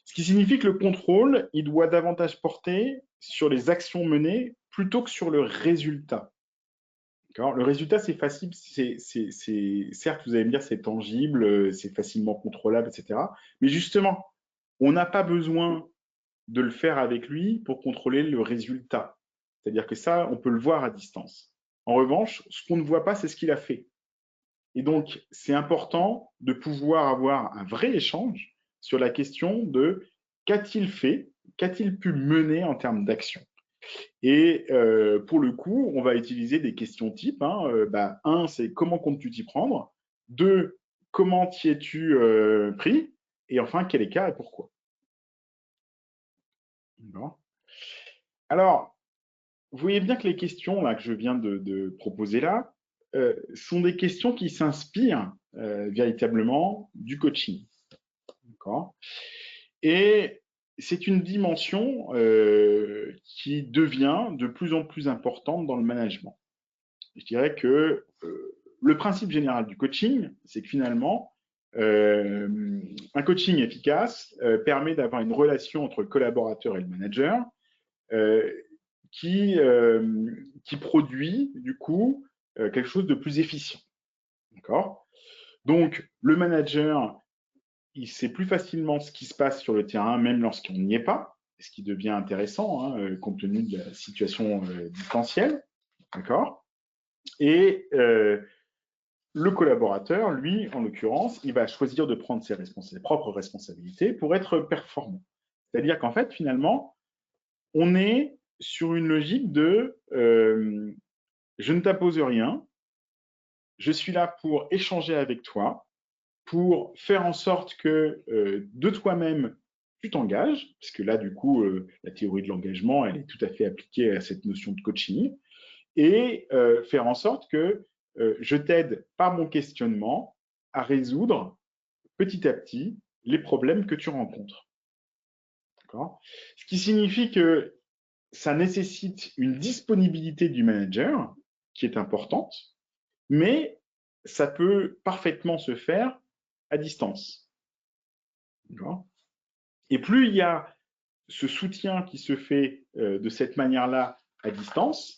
A: Ce qui signifie que le contrôle, il doit davantage porter sur les actions menées plutôt que sur le résultat. Le résultat, c'est facile, certes, vous allez me dire, c'est tangible, c'est facilement contrôlable, etc. Mais justement, on n'a pas besoin de le faire avec lui pour contrôler le résultat. C'est-à-dire que ça, on peut le voir à distance. En revanche, ce qu'on ne voit pas, c'est ce qu'il a fait. Et donc, c'est important de pouvoir avoir un vrai échange sur la question de qu'a-t-il fait, qu'a-t-il pu mener en termes d'action. Et pour le coup, on va utiliser des questions types. Un, c'est comment comptes-tu t'y prendre? Deux, comment t'y es-tu pris? Et enfin, quel écart et pourquoi? Bon. Alors, vous voyez bien que les questions là, que je viens de proposer là sont des questions qui s'inspirent véritablement du coaching. D'accord. Et c'est une dimension qui devient de plus en plus importante dans le management. Je dirais que le principe général du coaching, c'est que finalement, un coaching efficace permet d'avoir une relation entre le collaborateur et le manager euh, qui produit du coup quelque chose de plus efficient. D'accord. Donc, le manager, il sait plus facilement ce qui se passe sur le terrain, même lorsqu'on n'y est pas, ce qui devient intéressant compte tenu de la situation distancielle. D'accord. Et le collaborateur, lui, en l'occurrence, il va choisir de prendre ses propres responsabilités pour être performant. C'est-à-dire qu'en fait, finalement, on est sur une logique de je ne t'impose rien, je suis là pour échanger avec toi, pour faire en sorte que de toi-même, tu t'engages, puisque là, du coup, la théorie de l'engagement, elle est tout à fait appliquée à cette notion de coaching, et faire en sorte que je t'aide par mon questionnement à résoudre petit à petit les problèmes que tu rencontres. D'accord. Ce qui signifie que ça nécessite une disponibilité du manager qui est importante, mais ça peut parfaitement se faire à distance. Et plus il y a ce soutien qui se fait de cette manière-là à distance,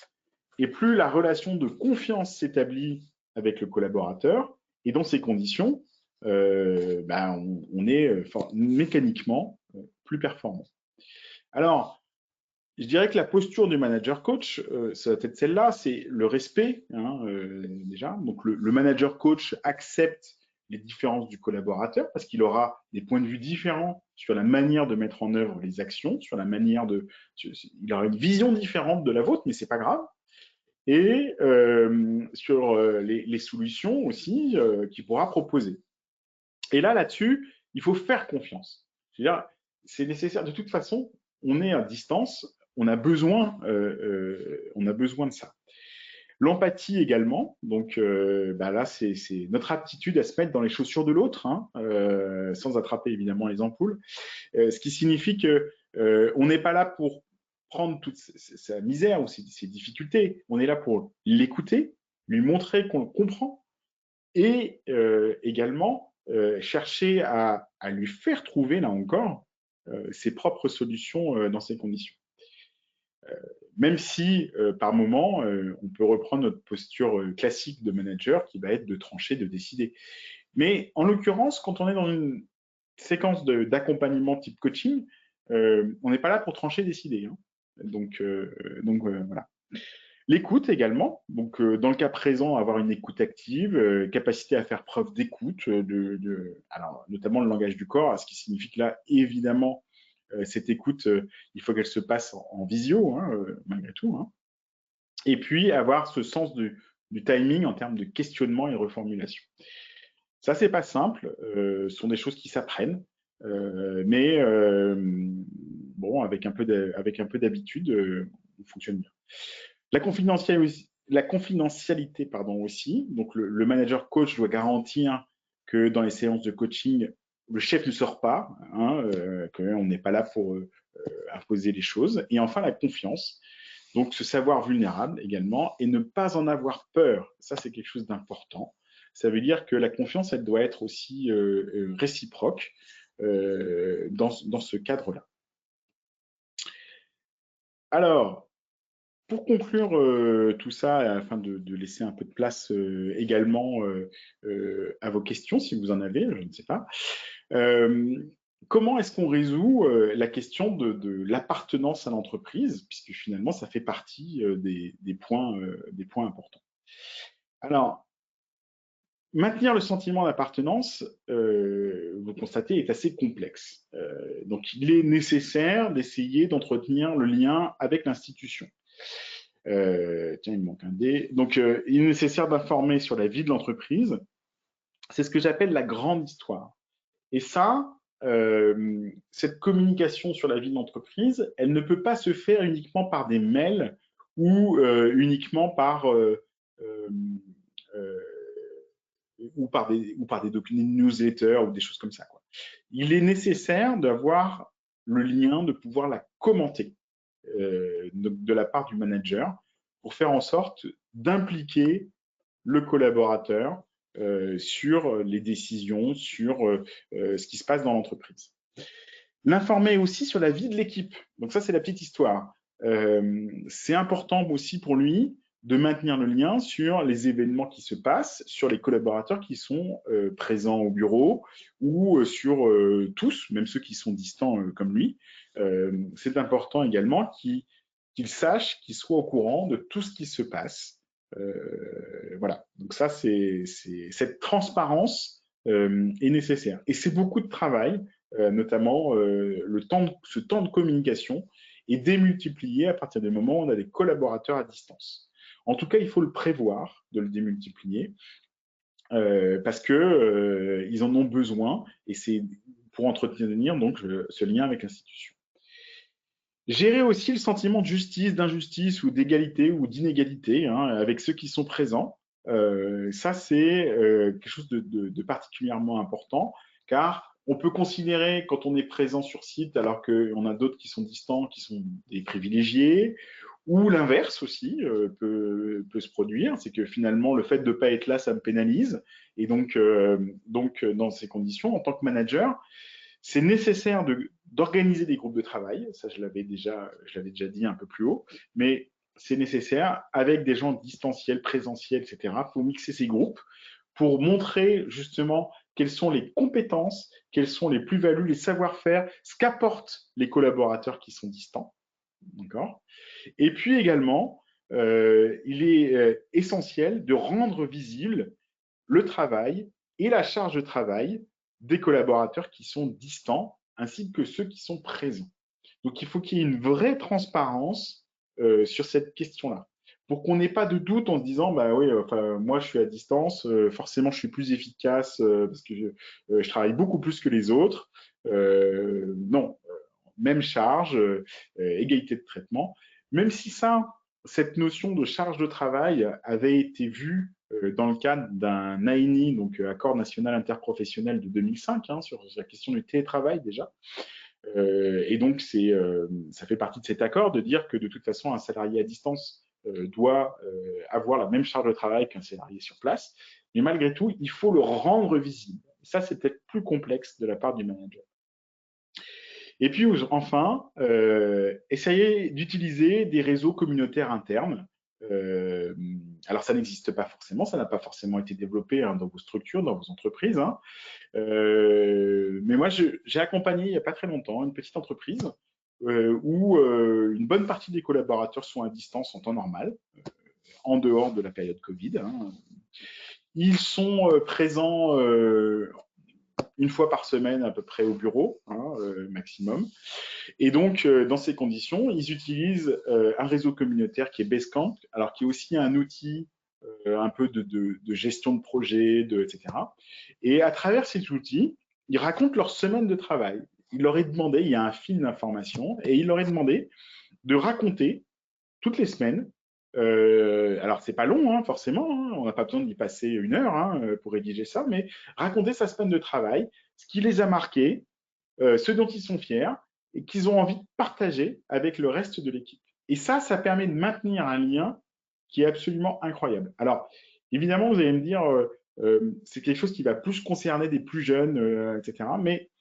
A: et plus la relation de confiance s'établit avec le collaborateur, et dans ces conditions, on est mécaniquement plus performant. Alors, je dirais que la posture du manager coach, ça va être celle-là, c'est le respect, déjà. Donc, le manager coach accepte les différences du collaborateur parce qu'il aura des points de vue différents sur la manière de mettre en œuvre les actions, sur la manière de. Il aura une vision différente de la vôtre, mais c'est pas grave. Et sur les solutions aussi qu'il pourra proposer. Et là-dessus, il faut faire confiance. C'est-à-dire, c'est nécessaire. De toute façon, on est à distance, on a besoin de ça. L'empathie également. Donc là, c'est notre aptitude à se mettre dans les chaussures de l'autre, sans attraper évidemment les ampoules. Ce qui signifie que on n'est pas là pour prendre toute sa misère ou ses difficultés. On est là pour l'écouter, lui montrer qu'on le comprend et également chercher à lui faire trouver, là encore, ses propres solutions dans ces conditions. Même si, par moment, on peut reprendre notre posture classique de manager qui va être de trancher, de décider. Mais en l'occurrence, quand on est dans une séquence d'accompagnement type coaching, on n'est pas là pour trancher, décider. Hein. Donc voilà. L'écoute également, donc dans le cas présent, avoir une écoute active, capacité à faire preuve d'écoute, alors notamment le langage du corps, ce qui signifie que là, évidemment, cette écoute, il faut qu'elle se passe en visio, hein, malgré tout. Hein. Et puis avoir ce sens du timing en termes de questionnement et reformulation. Ça, c'est pas simple, ce sont des choses qui s'apprennent, mais bon, avec un peu d'habitude, on fonctionne bien. La confidentialité, pardon, aussi. Donc, le manager coach doit garantir que dans les séances de coaching, le chef ne sort pas, hein, qu'on n'est pas là pour imposer les choses. Et enfin, la confiance. Donc, se savoir vulnérable également et ne pas en avoir peur. Ça, c'est quelque chose d'important. Ça veut dire que la confiance, elle doit être aussi réciproque dans ce cadre-là. Alors, pour conclure tout ça, afin de laisser un peu de place également à vos questions, si vous en avez, je ne sais pas, comment est-ce qu'on résout la question de l'appartenance à l'entreprise, puisque finalement, ça fait partie des points importants. Alors, maintenir le sentiment d'appartenance, vous constatez, est assez complexe. Donc, il est nécessaire d'essayer d'entretenir le lien avec l'institution. Tiens, il me manque un dé. Donc, il est nécessaire d'informer sur la vie de l'entreprise. C'est ce que j'appelle la grande histoire. Et ça, cette communication sur la vie de l'entreprise, elle ne peut pas se faire uniquement par des mails ou uniquement par euh, euh, ou par des documents newsletters ou des choses comme ça. Quoi. Il est nécessaire d'avoir le lien, de pouvoir la commenter de la part du manager pour faire en sorte d'impliquer le collaborateur sur les décisions, sur ce qui se passe dans l'entreprise. L'informer aussi sur la vie de l'équipe. Donc ça, c'est la petite histoire. C'est important aussi pour lui de maintenir le lien sur les événements qui se passent, sur les collaborateurs qui sont présents au bureau ou sur tous, même ceux qui sont distants comme lui. C'est important également qu'il sache, qu'il soit au courant de tout ce qui se passe. Voilà. Donc ça, cette transparence est nécessaire. Et c'est beaucoup de travail, notamment ce temps de communication est démultiplié à partir du moment où on a des collaborateurs à distance. En tout cas, il faut le prévoir de le démultiplier parce que ils en ont besoin et c'est pour entretenir donc ce lien avec l'institution. Gérer aussi le sentiment de justice, d'injustice ou d'égalité ou d'inégalité hein, avec ceux qui sont présents. Ça, c'est quelque chose de particulièrement important car on peut considérer quand on est présent sur site alors qu'on a d'autres qui sont distants, qui sont des privilégiés, ou l'inverse aussi peut se produire, c'est que finalement le fait de ne pas être là, ça me pénalise. Et donc dans ces conditions, en tant que manager, c'est nécessaire d'organiser des groupes de travail, ça je l'avais déjà dit un peu plus haut, mais c'est nécessaire avec des gens distanciels, présentiels, etc. Il faut mixer ces groupes pour montrer justement quelles sont les compétences, quelles sont les plus-values, les savoir-faire, ce qu'apportent les collaborateurs qui sont distants. D'accord. Et puis également, il est essentiel de rendre visible le travail et la charge de travail des collaborateurs qui sont distants, ainsi que ceux qui sont présents. Donc il faut qu'il y ait une vraie transparence sur cette question-là, pour qu'on n'ait pas de doute en se disant, bah oui, enfin, moi je suis à distance, forcément je suis plus efficace parce que je travaille beaucoup plus que les autres. Non, même charge, égalité de traitement, même si cette notion de charge de travail avait été vue dans le cadre d'un ANI, donc Accord national interprofessionnel de 2005, hein, sur la question du télétravail déjà. Et donc, ça fait partie de cet accord de dire que de toute façon, un salarié à distance doit avoir la même charge de travail qu'un salarié sur place. Mais malgré tout, il faut le rendre visible. Ça, c'est peut-être plus complexe de la part du manager. Et puis enfin, essayez d'utiliser des réseaux communautaires internes. Euh, alors ça n'existe pas forcément, ça n'a pas forcément été développé dans vos structures, dans vos entreprises. Mais moi, j'ai accompagné il n'y a pas très longtemps une petite entreprise où une bonne partie des collaborateurs sont à distance en temps normal, en dehors de la période Covid. Ils sont présents une fois par semaine à peu près au bureau, maximum. Et donc, dans ces conditions, ils utilisent un réseau communautaire qui est Basecamp, alors qui est aussi un outil un peu de gestion de projet, etc. Et à travers cet outil, ils racontent leur semaine de travail. Il leur est demandé, il y a un fil d'information, et il leur est demandé de raconter toutes les semaines. Alors, c'est pas long, forcément, on n'a pas besoin d'y passer une heure pour rédiger ça, mais raconter sa semaine de travail, ce qui les a marqués, ce dont ils sont fiers et qu'ils ont envie de partager avec le reste de l'équipe. Et ça permet de maintenir un lien qui est absolument incroyable. Alors, évidemment, vous allez me dire, c'est quelque chose qui va plus concerner des plus jeunes, etc. Mais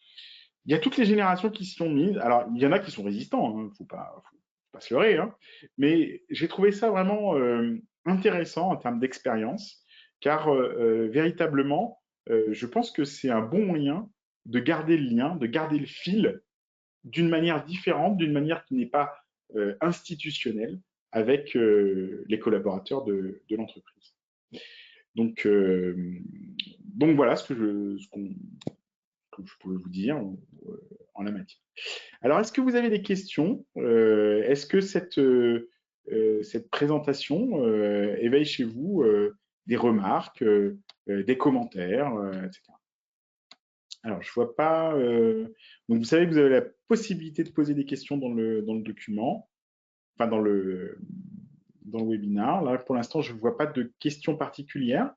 A: il y a toutes les générations qui s'y sont mises. Alors, il y en a qui sont résistants, faut pas se leurrer, mais j'ai trouvé ça vraiment intéressant en termes d'expérience, car véritablement, je pense que c'est un bon moyen de garder le lien, de garder le fil d'une manière différente, d'une manière qui n'est pas institutionnelle avec les collaborateurs de l'entreprise. Donc, euh, donc voilà que je pouvais vous dire en la matière. Alors, est-ce que vous avez des questions? Est-ce que cette présentation éveille chez vous des remarques, des commentaires, etc. Alors, je vois pas. Donc, vous savez que vous avez la possibilité de poser des questions dans le document, enfin dans le webinaire. Là, pour l'instant, je ne vois pas de questions particulières.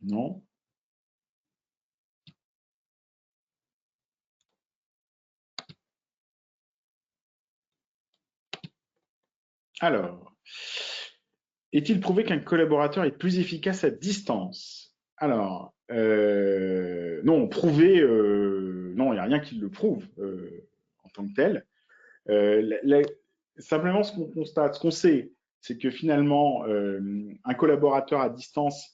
A: Non. Alors, est-il prouvé qu'un collaborateur est plus efficace à distance? Alors, non, prouvé, non, il n'y a rien qui le prouve en tant que tel. Simplement, ce qu'on constate, ce qu'on sait, c'est que finalement, un collaborateur à distance,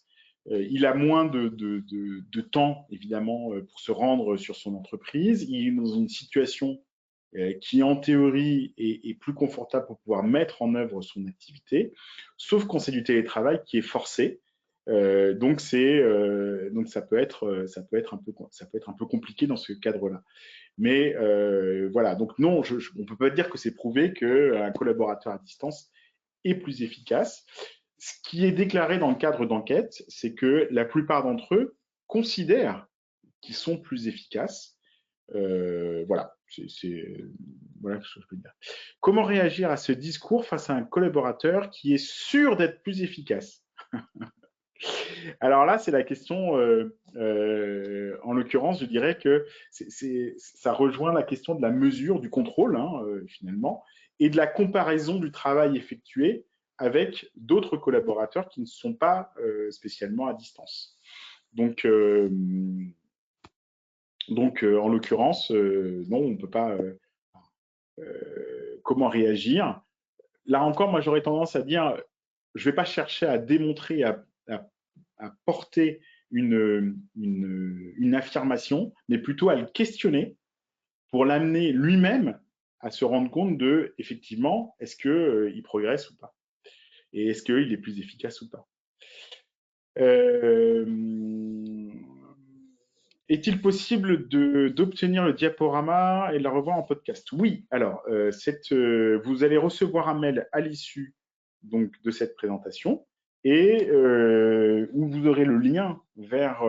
A: il a moins de temps, évidemment, pour se rendre sur son entreprise. Il est dans une situation qui, en théorie, est plus confortable pour pouvoir mettre en œuvre son activité, sauf quand c'est du télétravail qui est forcé. Donc ça peut être un peu compliqué dans ce cadre-là. Mais voilà, donc non, on ne peut pas dire que c'est prouvé qu'un collaborateur à distance est plus efficace. Ce qui est déclaré dans le cadre d'enquête, c'est que la plupart d'entre eux considèrent qu'ils sont plus efficaces. Voilà, voilà ce que je peux dire. Comment réagir à ce discours face à un collaborateur qui est sûr d'être plus efficace? Alors là, c'est la question, en l'occurrence, je dirais que ça rejoint la question de la mesure du contrôle, finalement, et de la comparaison du travail effectué avec d'autres collaborateurs qui ne sont pas spécialement à distance. Donc, en l'occurrence, non, on ne peut pas. Comment réagir? Là encore, moi, j'aurais tendance à dire, je ne vais pas chercher à démontrer, à porter une affirmation, mais plutôt à le questionner pour l'amener lui-même à se rendre compte de, effectivement, est-ce qu'il progresse ou pas? Et est-ce qu'il est plus efficace ou pas? Euh, Est-il possible d'obtenir le diaporama et de la revoir en podcast? Oui. Alors, vous allez recevoir un mail à l'issue donc de cette présentation et où vous aurez le lien vers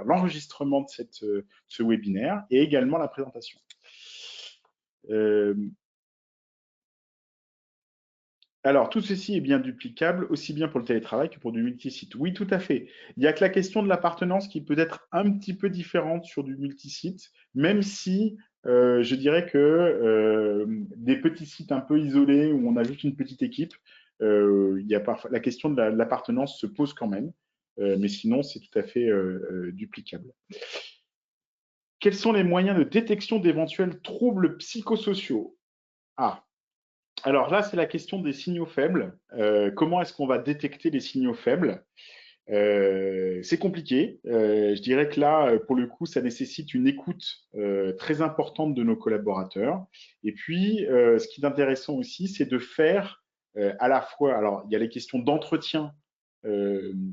A: l'enregistrement de ce webinaire et également la présentation. Euh, Alors, tout ceci est bien duplicable, aussi bien pour le télétravail que pour du multisite. Oui, tout à fait. Il y a que la question de l'appartenance qui peut être un petit peu différente sur du multisite, même si je dirais que des petits sites un peu isolés où on a juste une petite équipe, il y a parfois, la question de l'appartenance se pose quand même, mais sinon, c'est tout à fait duplicable. Quels sont les moyens de détection d'éventuels troubles psychosociaux? Ah, alors là, c'est la question des signaux faibles. Comment est-ce qu'on va détecter les signaux faibles? C'est compliqué. Je dirais que là, pour le coup, ça nécessite une écoute très importante de nos collaborateurs. Et puis, ce qui est intéressant aussi, c'est de faire à la fois, alors il y a les questions d'entretien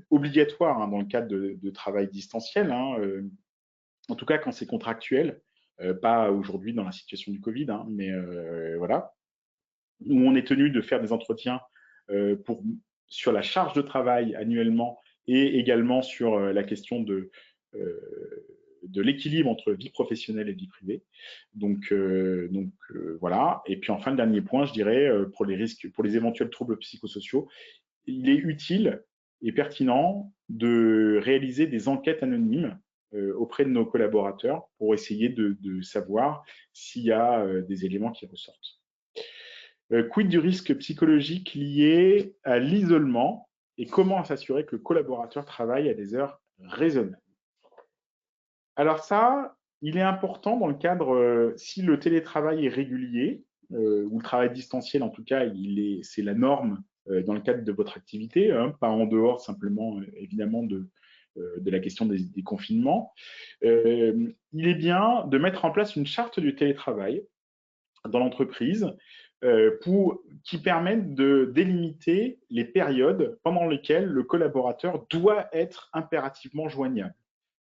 A: obligatoires dans le cadre de travail distanciel, en tout cas quand c'est contractuel, pas aujourd'hui dans la situation du Covid, mais voilà où on est tenu de faire des entretiens pour, sur la charge de travail annuellement et également sur la question de l'équilibre entre vie professionnelle et vie privée. Voilà. Et puis enfin, le dernier point, je dirais, pour les risques, pour les éventuels troubles psychosociaux, il est utile et pertinent de réaliser des enquêtes anonymes auprès de nos collaborateurs pour essayer de savoir s'il y a des éléments qui ressortent. Quid du risque psychologique lié à l'isolement et comment s'assurer que le collaborateur travaille à des heures raisonnables? Alors ça, il est important dans le cadre, si le télétravail est régulier, ou le travail distanciel en tout cas, c'est la norme dans le cadre de votre activité, pas en dehors simplement évidemment de la question des confinements. Il est bien de mettre en place une charte du télétravail dans l'entreprise qui permettent de délimiter les périodes pendant lesquelles le collaborateur doit être impérativement joignable.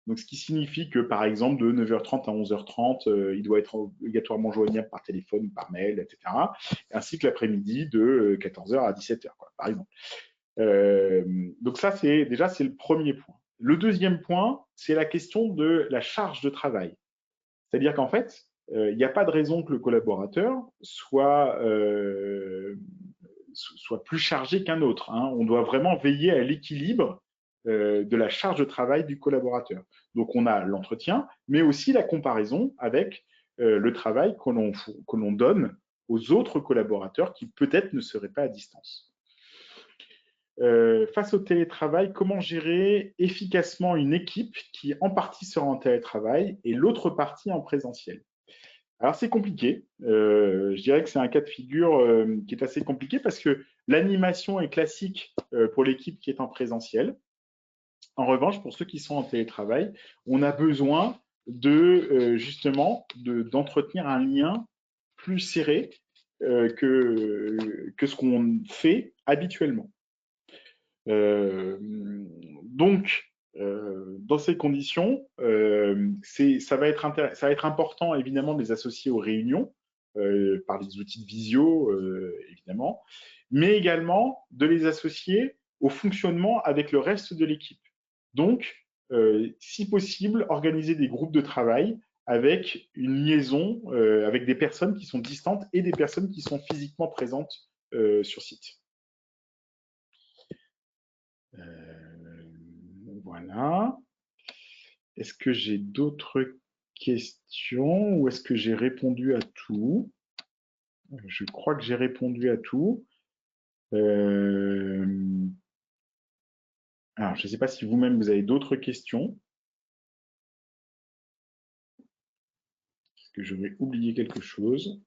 A: Donc, ce qui signifie que, par exemple, de 9h30 à 11h30, il doit être obligatoirement joignable par téléphone, par mail, etc. Ainsi que l'après-midi de 14h à 17h, quoi, par exemple. Donc ça, c'est le premier point. Le deuxième point, c'est la question de la charge de travail. C'est-à-dire qu'en fait, il n'y a pas de raison que le collaborateur soit plus chargé qu'un autre. On doit vraiment veiller à l'équilibre de la charge de travail du collaborateur. Donc on a l'entretien, mais aussi la comparaison avec le travail que l'on donne aux autres collaborateurs qui peut-être ne seraient pas à distance. Face au télétravail, comment gérer efficacement une équipe qui en partie sera en télétravail et l'autre partie en présentiel? Alors c'est compliqué. Je dirais que c'est un cas de figure qui est assez compliqué parce que l'animation est classique pour l'équipe qui est en présentiel. En revanche, pour ceux qui sont en télétravail, on a besoin justement d'entretenir un lien plus serré que ce qu'on fait habituellement. Donc, dans ces conditions, ça va être important évidemment de les associer aux réunions par les outils de visio évidemment, mais également de les associer au fonctionnement avec le reste de l'équipe. Donc, si possible, organiser des groupes de travail avec une liaison avec des personnes qui sont distantes et des personnes qui sont physiquement présentes sur site. Voilà. Est-ce que j'ai d'autres questions ou est-ce que j'ai répondu à tout? Je crois que j'ai répondu à tout. Alors, je ne sais pas si vous-même vous avez d'autres questions. Est-ce que j'aurais oublié quelque chose?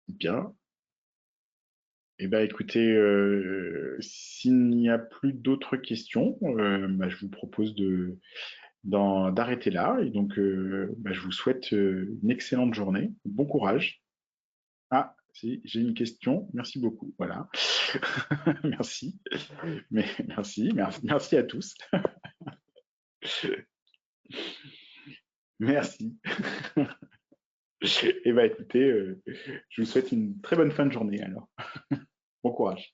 A: Bien. Eh bien, écoutez, s'il n'y a plus d'autres questions, je vous propose d'arrêter là. Et donc, je vous souhaite une excellente journée. Bon courage. Ah, si, j'ai une question. Merci beaucoup. Voilà. Merci. Mais merci à tous. Merci. Eh bien, écoutez, je vous souhaite une très bonne fin de journée alors. Bon courage.